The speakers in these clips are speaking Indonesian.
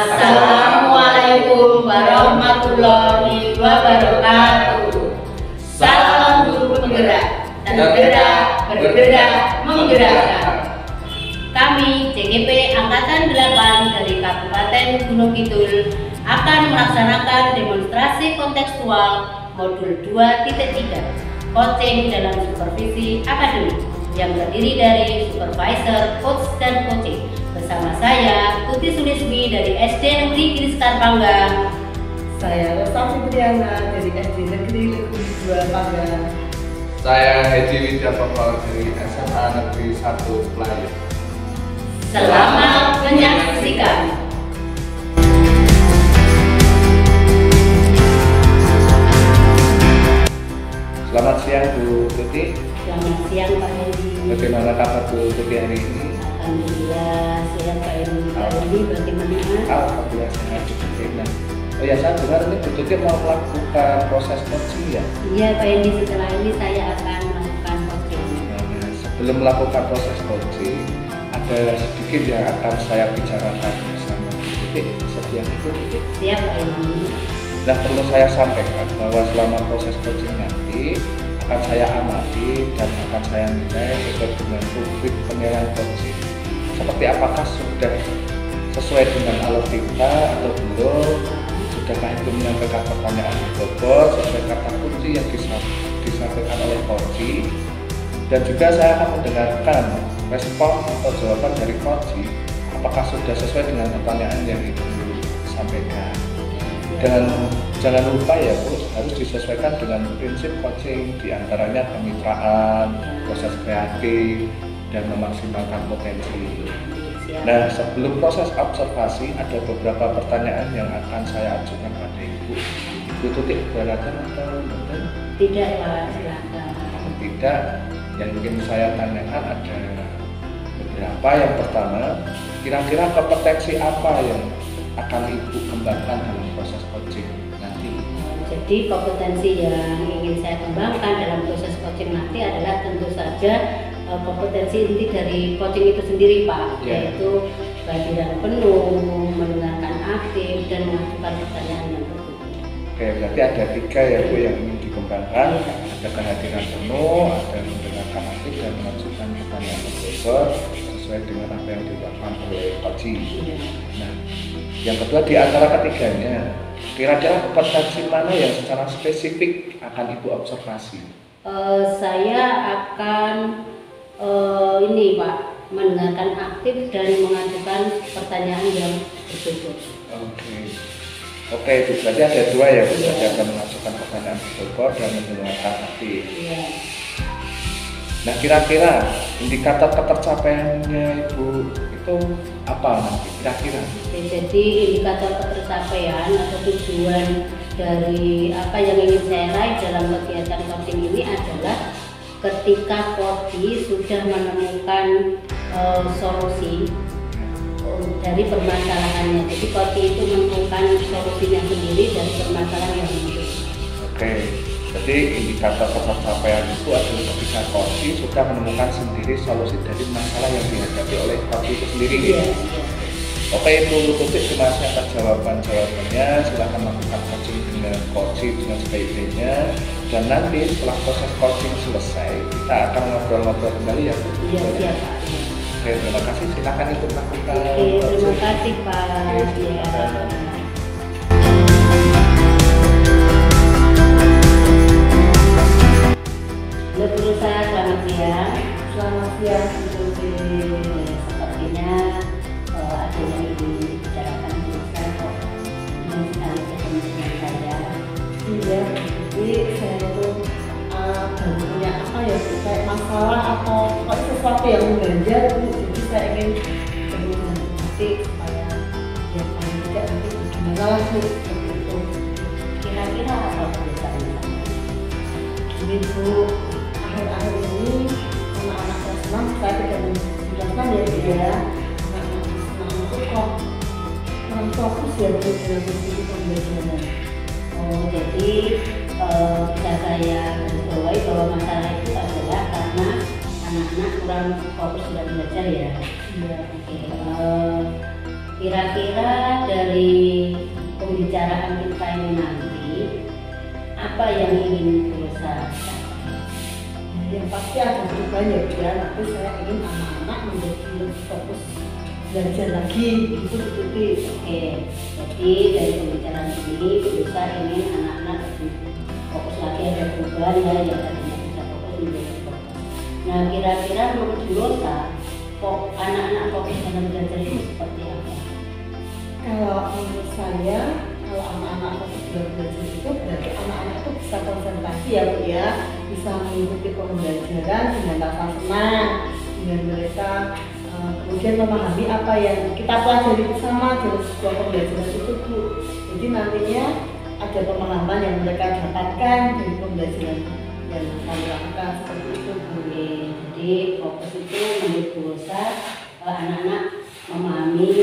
Assalamualaikum warahmatullahi wabarakatuh. Salam guru penggerak, tergerak, bergerak, menggerakkan. Kami CGP Angkatan 8 dari Kabupaten Gunung Kidul akan melaksanakan demonstrasi kontekstual modul 2.3 coaching dalam supervisi akademik yang terdiri dari supervisor, coach, dan coaching. Bersama saya, Tuti Sulismi dari SD Negeri Griskar Panggang. Saya Rosa Fitriana dari SD Negeri Leguri 2 Panggang. Saya Hedi Widyapoko dari SMA Negeri 1 Pelayan. Selamat menyaksikan. Selamat siang Bu Tuti. Selamat siang Pak Hedi. Bagaimana kabar Bu Tuti hari ini? Alhamdulillah sehat Pak Hedi. Bagaimana? Alhamdulillah sehat Bu Tuti. Oh ya, saya dengar ini Bu Tuti mau melakukan proses coaching ya? Iya Pak Hedi, setelah ini saya akan melakukan coaching. Nah, sebelum melakukan proses coaching, ada sedikit yang akan saya bicarakan bersama Bu Tuti. Setiap itu. Siap Pak Hedi. Nah, perlu saya sampaikan bahwa selama proses coaching nanti akan saya amati dan akan saya nilai sesuai dengan rubrik penilaian coaching. Seperti apakah sudah sesuai dengan alur kita atau belum, sudahkah itu menyampaikan pertanyaan bobot sesuai kata kunci yang disampaikan oleh coaching, dan juga saya akan mendengarkan respon atau jawaban dari coaching apakah sudah sesuai dengan pertanyaan yang itu disampaikan. Dan jangan lupa ya Bu, harus disesuaikan dengan prinsip coaching, diantaranya kemitraan, proses kreatif, dan memaksimalkan potensi. Nah, sebelum proses observasi ada beberapa pertanyaan yang akan saya ajukan pada Ibu. Ibu Tuti keberatan atau betul? Tidak Pak, silakan. Tidak, yang ingin saya tanyakan ada beberapa. Yang pertama, kira-kira kompetensi apa yang akan Ibu kembangkan dalam proses coaching nanti? Jadi kompetensi yang ingin saya kembangkan dalam proses coaching nanti adalah tentu saja kompetensi inti dari coaching itu sendiri Pak, yaitu kehadiran penuh, mendengarkan aktif, dan mengajukan pertanyaan yang tepat. Oke, berarti ada 3 ya Bu yang ingin dikembangkan. Ada kehadiran penuh, ada mendengarkan aktif, dan mengajukan pertanyaan yang tepat sesuai dengan apa yang dilakukan oleh coaching. Nah, yang kedua di antara ketiganya, kira-kira kompetensi mana yang secara spesifik akan Ibu observasi? Saya akan ini Pak, mendengarkan aktif dan mengajukan pertanyaan yang berbobot. Oke, itu berarti ada 2 ya Bu, berarti akan mengajukan pertanyaan berbobot dan mendengarkan aktif. Iya. Nah, kira-kira indikator ketercapaiannya Ibu itu apa nanti kira-kira? Jadi indikator ketercapaian atau tujuan dari apa yang ingin saya raih dalam kegiatan coaching ini adalah ketika coach sudah menemukan solusi dari permasalahannya. Jadi coach itu menemukan solusinya sendiri dari permasalahan yang muncul. Oke, jadi indikator ketercapaian itu adalah ketika coach sudah menemukan sendiri solusi dari masalah yang dihadapi oleh coach itu sendiri. Iya. Oke, itu Tuti, terima kasih atas jawabannya. Silakan lakukan coaching dengan coach dengan sebaik-baiknya. Dan nanti setelah proses coaching selesai, kita akan ngobrol-ngobrol kembali ya Bu. Iya, siap Pak. Oke, terima kasih. Silakan ikut lakukan. Oke, terima kasih Pak. Ya. Halo guru saya, selamat siang. Selamat siang Bu Tuti. Sepertinya ada yang ingin dibicarakan guru saya kok. Ingin sekali ketemu dengan saya. Iya, jadi saya itu baru punya apa ya, kayak masalah atau sesuatu yang mengganjal Bu. Jadi saya ingin ketemu dengan Bu Tuti supaya ya paling tidak nanti gimana lah Bu, seperti itu. Kira-kira apa perusahaan? Ini Bu, akhir-akhir ini anak-anak kelas 6 saya tidak menjelaskan ya Bu ya. Anak-anak kelas 6 itu kok kurang fokus ya Bu dalam sisi pembelajaran. Jadi bisa saya garisbawahi bahwa masalah itu adalah karena anak-anak kurang fokus dalam belajar ya. Iya. Oke. Kira-kira dari pembicaraan kita ini nanti, apa yang ingin berusaha? Yang pasti ada perubahan ya Bu ya, nanti saya ingin anak-anak menjadi lebih fokus belajar lagi gitu seperti. Oke, jadi dari pembicaraan ini berusaha ingin anak-anak lebih fokus lagi, ada perubahan ya, yang tadinya bisa fokus menjadi fokus. Nah, kira-kira menurut Bu Rosa, anak-anak fokus dalam belajar itu seperti apa? Kalau menurut saya, kalau anak-anak fokus dalam belajar itu berarti anak-anak itu bisa konsentrasi ya Bu ya, bisa mengikuti pembelajaran dengan rasa senang, dengan mereka kemudian memahami apa yang kita pelajari bersama dalam sebuah pembelajaran itu Bu. Jadi nantinya ada pemahaman yang mereka dapatkan dari pembelajaran yang kami lakukan seperti itu Bu. Jadi fokus itu menurut Bu Rosa, anak-anak memahami,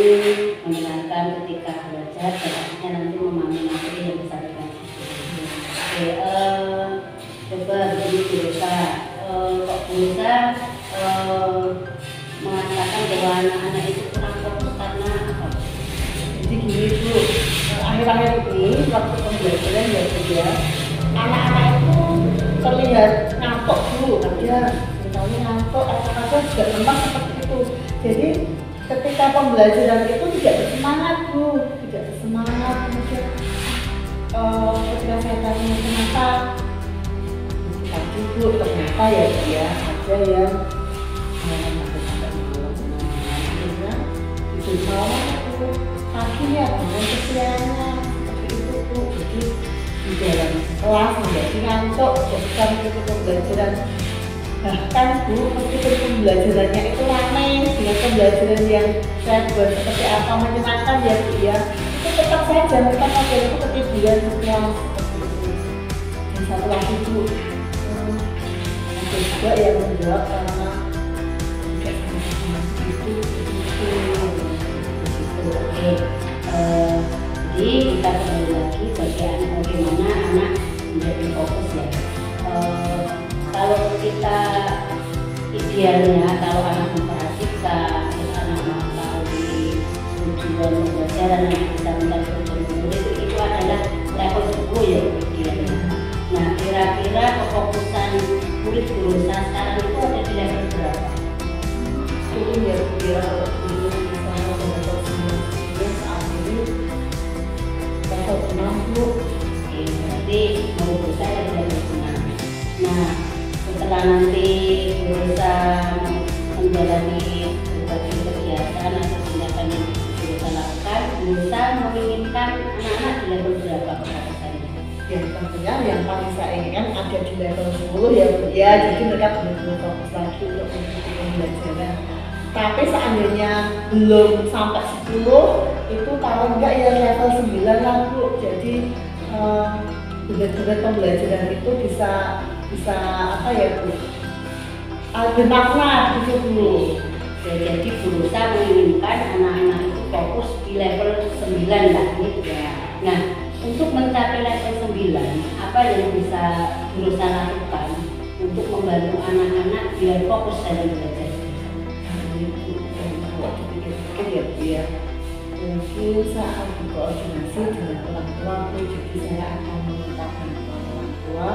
mendengarkan ketika belajar, dan akhirnya nanti memahami materi yang bisa dipelajari. Oke, coba begini Bu Rosa, kok Bu Rosa mengatakan bahwa anak-anak itu kurang fokus karena apa? Jadi gini Bu, akhir-akhir ini waktu pembelajaran ya Bu ya, anak-anak itu terlihat ngantuk dulu aja, misalnya ngantuk atau kadang juga lemas seperti itu. Jadi ketika pembelajaran itu tidak bersemangat Bu, tidak bersemangat. Kemudian ketika saya tanya kenapa, tadi Bu ternyata ya Bu ya, ada yang itu malam itu paginya dengan kesiangan seperti itu Bu. Jadi di dalam kelas menjadi ngantuk, bisa mengikuti pembelajaran. Bahkan Bu, meskipun pembelajarannya itu ramai dengan pembelajaran yang saya buat seperti apa menyenangkan ya Bu ya, itu tetap saja mereka pada itu ketiduran semua seperti itu. Dan satu lagi Bu, ada juga yang menjawab karena tidak sama itu. Oke, jadi kita kembali lagi bagaimana anak menjadi fokus ya. Kalau kita idealnya, kalau anak memperhatikan, anak mengetahui tujuan pembelajaran yang bisa mencapai tujuan itu adalah level 10 ya idealnya. Nah, kira-kira kefokusan murid berusaha sekarang itu ada di level berapa? Itu ya Bu ya, kalau dulu misalnya level 9 saat ini level 6 Bu. Oke, berarti menurut saya di level 6. Nah, setelah nanti berusaha menjalani berbagai kegiatan atau tindakan yang berusaha lakukan, berusaha menginginkan anak-anak di level berapa kefokusannya? Ya tentunya yang paling saya inginkan ada di level 10 ya Bu ya, jadi mereka benar-benar fokus lagi untuk mengikuti pembelajaran. Tapi seandainya belum sampai 10, itu kalau enggak ya level 9 lah Bu. Jadi benar-benar pembelajaran itu bisa apa ya Bu, bermakna gitu Bu. Jadi berusaha menginginkan anak-anak itu fokus di level 9 lah gitu ya. Nah, untuk mencapai level 9, apa yang bisa berusaha lakukan untuk membantu anak-anak biar fokus dalam belajar? Dipikir-pikir ya Bu ya, mungkin saat berkoordinasi dengan orang tua Bu, jadi saya akan meminta bantuan orang tua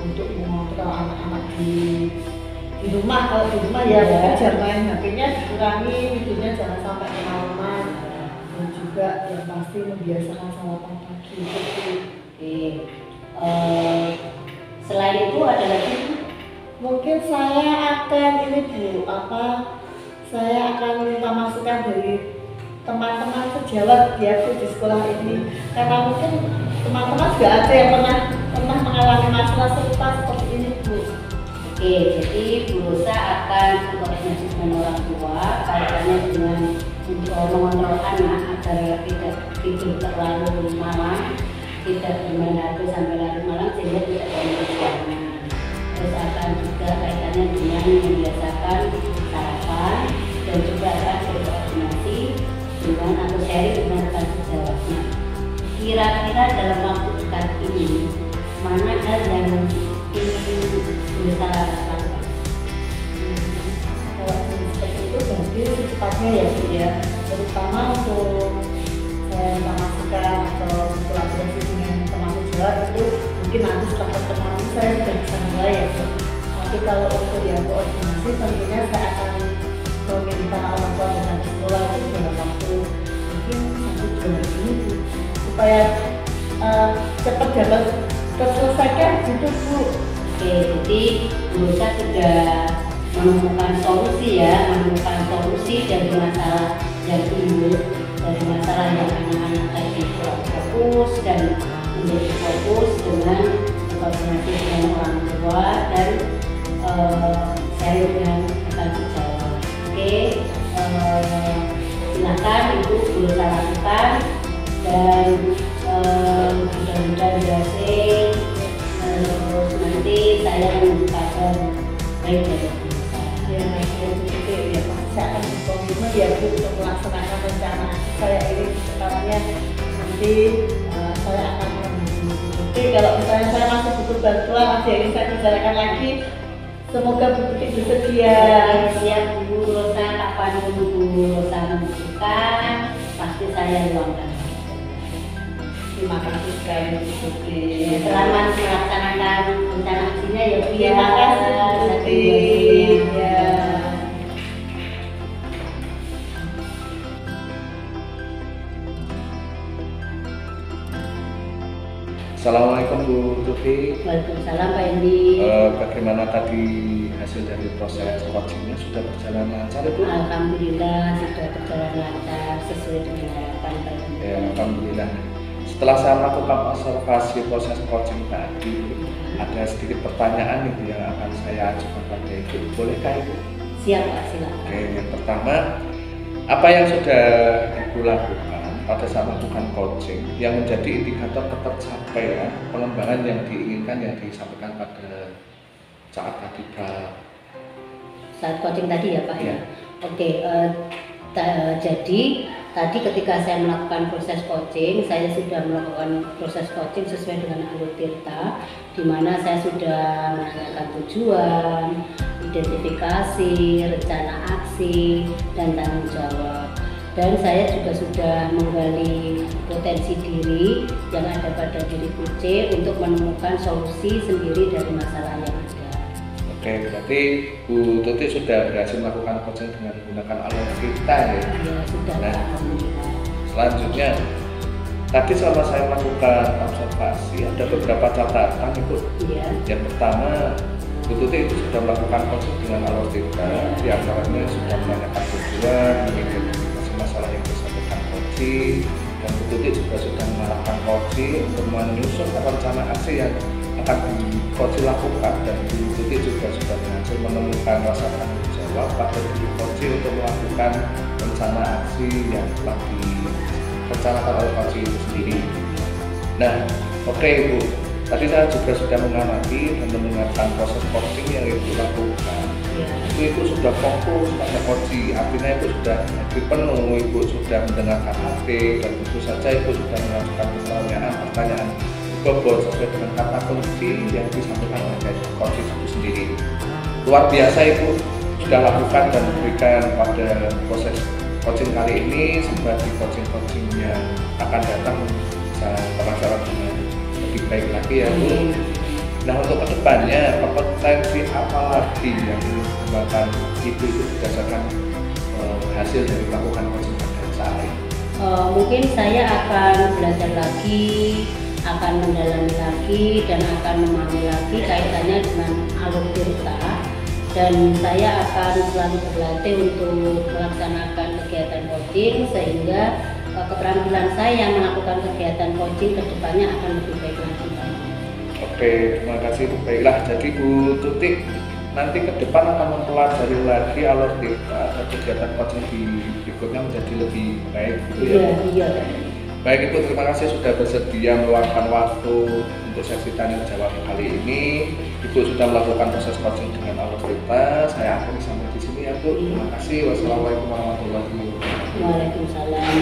untuk mengontrol anak-anak di rumah. Kalau di rumah ya jam main HP-nya dikurangi, tidurnya jangan sampai kemalaman, dan juga yang pasti membiasakan sarapan pagi gitu. Oke. Selain itu ada lagi? Mungkin saya akan ini Bu, saya akan minta masukan dari teman-teman sejawat ya Bu di sekolah ini, karena mungkin teman-teman juga ada yang pernah mengalami masalah serupa seperti ini Bu. Oke, jadi berusaha akan berkoordinasi dengan orang tua kaitannya dengan mengontrol anak agar tidak tidur terlalu malam, tidak bermain HP sampai larut malam sehingga tidak bangun siangan. Terus akan juga kaitannya dengan membiasakan sarapan dan juga akan berkoordinasi dengan atau sharing dengan rekan sejawatnya. Kira-kira dalam waktu dekat ini mana hal yang ingin berusaha lakukan? Kalau seperti itu berarti secepatnya ya Bu ya, terutama untuk Tapi kalau untuk yang koordinasi tentunya saya akan meminta orang tua dan sekolah itu dalam waktu mungkin 1-2 hari ini supaya cepat dapat terselesaikan gitu Bu. Oke, jadi Bu Rosa sudah menemukan solusi dari masalah yang timbul, dari masalah yang anak-anak tadi kurang fokus dan menjadi fokus dengan koordinasi dengan orang tua dan sharing dengan rekan sejawat. Oke, silakan Ibu Bu Rosa lakukan dan mudah-mudahan berhasil. Terus nanti saya menunggu kabar baik dari Bu Rosa. Ya, ya pasti saya akan berkomitmen ya Bu untuk melaksanakan rencana saya ini sekarangnya nanti saya akan Oke, kalau misalnya saya masih butuh bantuan masih ingin saya bicarakan lagi, semoga Bu Tuti bersedia. Siap Bu Rosa, kapan Bu Rosa membutuhkan pasti saya luangkan. Terima kasih sekali Bu Tuti. Selamat melaksanakan rencana aksinya ya Bu. Terima kasih Bu Tuti. Ya. Assalamualaikum Bu Tuti. Waalaikumsalam Pak Endi. Bagaimana tadi hasil dari proses coachingnya, sudah berjalan lancar Bu? Alhamdulillah sudah berjalan lancar sesuai dengan harapan Pak Endi. Ya, alhamdulillah. Setelah saya melakukan observasi proses coaching tadi, ada sedikit pertanyaan Ibu yang akan saya ajukan pada Ibu. Bolehkah Ibu? Siap Pak, silakan. Oke, yang pertama, apa yang sudah Ibu lakukan pada saat melakukan coaching yang menjadi indikator ketercapaian pengembangan yang diinginkan yang disampaikan pada saat tadi Pak? Saat coaching tadi ya Pak ya. Iya. Oke, jadi tadi ketika saya melakukan proses coaching, saya sudah melakukan proses coaching sesuai dengan alur Tirta, di mana saya sudah menanyakan tujuan, identifikasi, rencana aksi, dan tanggung jawab. Dan saya juga sudah menggali potensi diri yang ada pada diri Kuce untuk menemukan solusi sendiri dari masalah yang ada. Oke, berarti Bu Tuti sudah berhasil melakukan coaching dengan menggunakan alur kita ya? Ya sudah, Nah, alhamdulillah. selanjutnya, tadi selama saya melakukan observasi ada beberapa catatan Ibu. Iya. Yang pertama, Bu Tuti itu sudah melakukan coaching dengan alur kita, di antaranya sudah menanyakan tujuan, mengidentifikasi masalah yang disampaikan coaching, dan Bu Tuti juga sudah mengarahkan coaching untuk menyusun rencana aksi yang akan coaching lakukan, dan Bu Tuti juga sudah berhasil menemukan rasa tanggung jawab pada diri coaching untuk melakukan rencana aksi yang telah direncanakan oleh coaching itu sendiri. Nah, oke Ibu, tadi saya juga sudah mengamati dan mendengarkan proses coaching yang Ibu lakukan. Ya. Ibu sudah fokus pada coaching, artinya Ibu sudah penuh, Ibu sudah mendengarkan HP, dan tentu saja Ibu sudah mengajukan pertanyaan bobot sesuai dengan kata kunci yang disampaikan oleh coaching itu sendiri. Luar biasa Ibu sudah lakukan dan berikan pada proses coaching kali ini sebagai coaching yang akan datang bisa terlaksana dengan lebih baik lagi ya Bu. Nah, untuk kedepannya kompetensi apa lagi yang dikembangkan Ibu itu berdasarkan hasil dari melakukan coaching pada saat ini? Mungkin saya akan belajar lagi, akan mendalami lagi, dan akan memahami lagi kaitannya dengan alur Tirta, dan saya akan selalu berlatih untuk melaksanakan kegiatan coaching sehingga keterampilan saya melakukan kegiatan coaching kedepannya akan lebih baik lagi. Oke, terima kasih. Baiklah, jadi Bu Tuti nanti ke depan akan mempelajari lagi alur Tirta dan kegiatan coaching di berikutnya menjadi lebih baik gitu ya. Iya. Baik Ibu, terima kasih sudah bersedia meluangkan waktu untuk sesi tanya jawab kali ini. Ibu sudah melakukan proses coaching dengan alur Tirta. Saya akhiri sampai di sini ya Bu. Terima kasih. Wassalamualaikum warahmatullahi wabarakatuh. Waalaikumsalam.